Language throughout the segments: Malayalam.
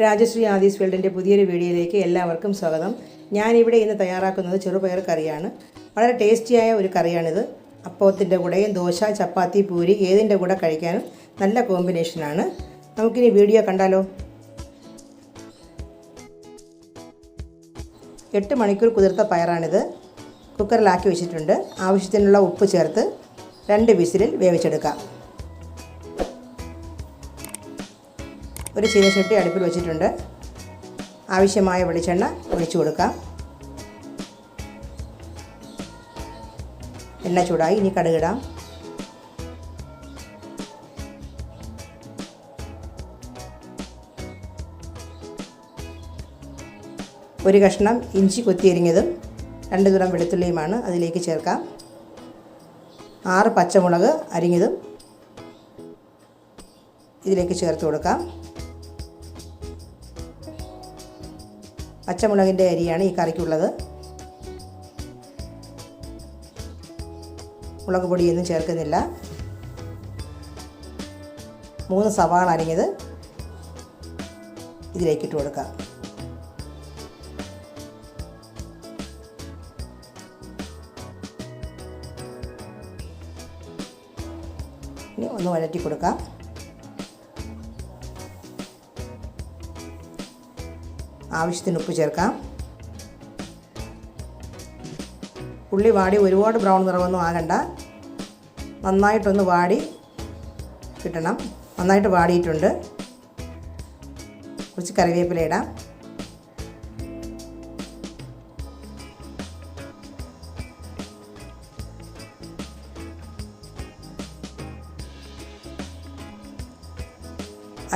രാജശ്രീ ആദീസ് വേൾഡിൻ്റെ പുതിയൊരു വീഡിയോയിലേക്ക് എല്ലാവർക്കും സ്വാഗതം. ഞാനിവിടെ ഇന്ന് തയ്യാറാക്കുന്നത് ചെറുപയർ കറിയാണ്. വളരെ ടേസ്റ്റിയായ ഒരു കറിയാണിത്. അപ്പത്തിൻ്റെ കൂടെയും ദോശ, ചപ്പാത്തി, പൂരി ഏതിൻ്റെ കൂടെ കഴിക്കാനും നല്ല കോമ്പിനേഷനാണ്. നമുക്കിനി വീഡിയോ കണ്ടാലോ. 8 മണിക്കൂർ കുതിർത്ത പയറാണിത്. കുക്കറിലാക്കി വെച്ചിട്ടുണ്ട്. ആവശ്യത്തിനുള്ള ഉപ്പ് ചേർത്ത് 2 വിസിലിൽ വേവിച്ചെടുക്കാം. ഒരു ചീനച്ചട്ടി അടുപ്പിൽ വെച്ചിട്ടുണ്ട്. ആവശ്യമായ വെളിച്ചെണ്ണ ഒഴിച്ചു കൊടുക്കാം. എണ്ണ ചൂടായി. ഇനി കടുകിടാം. ഒരു കഷ്ണം ഇഞ്ചി കൊത്തിയരിഞ്ഞതും 2 തുറം വെളുത്തുള്ളിയുമാണ് അതിലേക്ക് ചേർക്കാം. 6 പച്ചമുളക് അരിഞ്ഞതും ഇതിലേക്ക് ചേർത്ത് കൊടുക്കാം. പച്ചമുളകിൻ്റെ അരിയാണ് ഈ കറിക്കുള്ളത്. മുളക് പൊടിയൊന്നും ചേർക്കുന്നില്ല. 3 സവാള അരിഞ്ഞത് ഇതിലേക്ക് ഇട്ട് കൊടുക്കാം. ഇനി ഒന്ന് വഴറ്റി കൊടുക്കാം. ആവശ്യത്തിന് ഉപ്പ് ചേർക്കാം. ഉള്ളി വാടി ഒരുപാട് ബ്രൗൺ നിറമൊന്നും ആകണ്ട. നന്നായിട്ടൊന്ന് വാടി കിട്ടണം. നന്നായിട്ട് വാടിയിട്ടുണ്ട്. കുറച്ച് കറിവേപ്പില ഇടാം.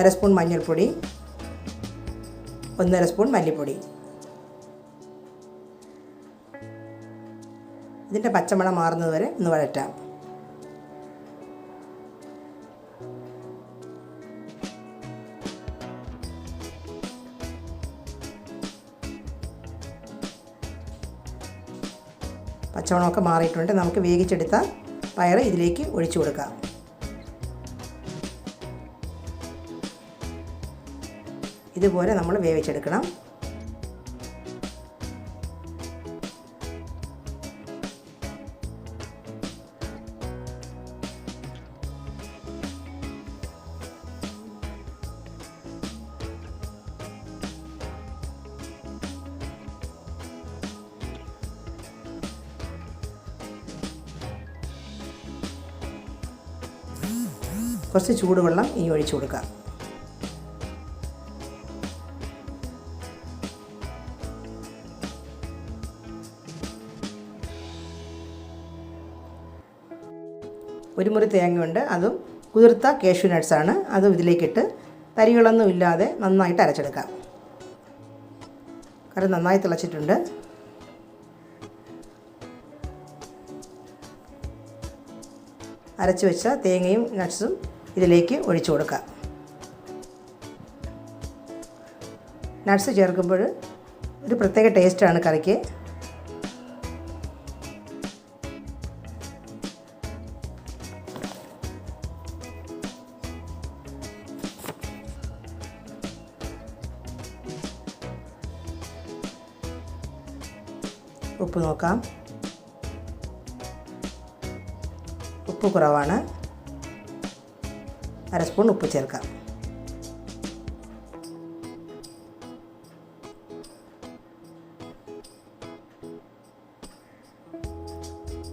അര സ്പൂൺ മഞ്ഞൾപ്പൊടി, 1.5 സ്പൂൺ മല്ലിപ്പൊടി. ഇതിൻ്റെ പച്ചമണം മാറുന്നത് വരെ ഒന്ന് വഴറ്റാം. പച്ചമണമൊക്കെ മാറിയിട്ടുണ്ട്. നമുക്ക് വേവിച്ചെടുത്ത പയർ ഇതിലേക്ക് ഒഴിച്ചു കൊടുക്കാം. ഇതുപോലെ നമ്മൾ വേവിച്ചെടുക്കണം. കുറച്ച് ചൂടുവെള്ളം ഇനി ഒഴിച്ചു കൊടുക്കാം. ഒരു മുറി തേങ്ങയുണ്ട്. അതും കുതിർത്ത കാഷ്യൂ നട്ട്സാണ്. അതും ഇതിലേക്കിട്ട് തരികളൊന്നും ഇല്ലാതെ നന്നായിട്ട് അരച്ചെടുക്കാം. കറി നന്നായി തിളച്ചിട്ടുണ്ട്. അരച്ച് വെച്ച തേങ്ങയും നട്ട്സും ഇതിലേക്ക് ഒഴിച്ചു കൊടുക്കാം. നട്ട്സ് ചേർക്കുമ്പോൾ ഒരു പ്രത്യേക ടേസ്റ്റാണ് കറിക്ക്. ഉപ്പ് നോക്കാം. ഉപ്പ് കുറവാണ്. അര സ്പൂൺ ഉപ്പ് ചേർക്കാം.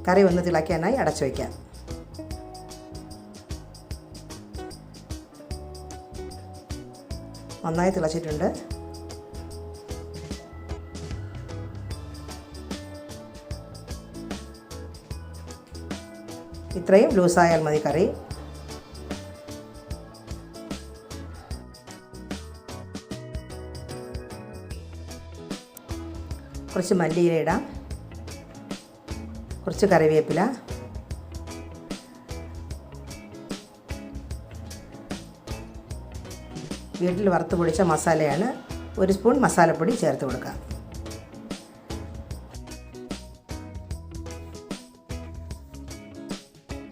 കറി ഒന്ന് തിളയ്ക്കാനായി അടച്ചു വയ്ക്കാം. നന്നായി തിളച്ചിട്ടുണ്ട്. ഇത്രയും ലൂസായാൽ മതി കറി. കുറച്ച് മല്ലിയില ഇടാം. കുറച്ച് കറിവേപ്പില. വീട്ടിൽ വറുത്ത് പൊടിച്ച മസാലയാണ്. 1 സ്പൂൺ മസാലപ്പൊടി ചേർത്ത് കൊടുക്കാം.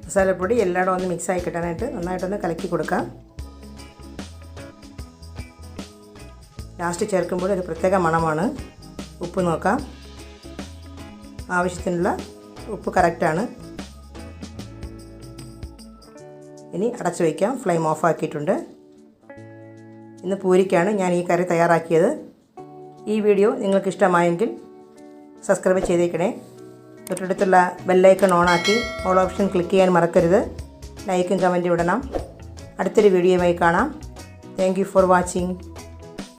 മസാലപ്പൊടി എല്ലായിടും ഒന്ന് മിക്സായി കിട്ടാനായിട്ട് നന്നായിട്ടൊന്ന് കലക്കി കൊടുക്കാം. ലാസ്റ്റ് ചേർക്കുമ്പോൾ ഒരു പ്രത്യേക മണമാണ്. ഉപ്പ് നോക്കാം. ആവശ്യത്തിനുള്ള ഉപ്പ് കറക്റ്റാണ്. ഇനി അടച്ചു വയ്ക്കാം. ഫ്ലെയിം ഓഫ് ആക്കിയിട്ടുണ്ട്. ഇന്ന് പൂരിക്കാണ് ഞാൻ ഈ കറി തയ്യാറാക്കിയത്. ഈ വീഡിയോ നിങ്ങൾക്ക് ഇഷ്ടമായെങ്കിൽ സബ്സ്ക്രൈബ് ചെയ്തേക്കണേ. തൊട്ടടുത്തുള്ള ബെല്ലൈക്കൺ ഓണാക്കി ഓൾ ഓപ്ഷൻ ക്ലിക്ക് ചെയ്യാൻ മറക്കരുത്. ലൈക്കും കമൻറ്റും ഇടണം. അടുത്തൊരു വീഡിയോയുമായി കാണാം. Thank you for watching.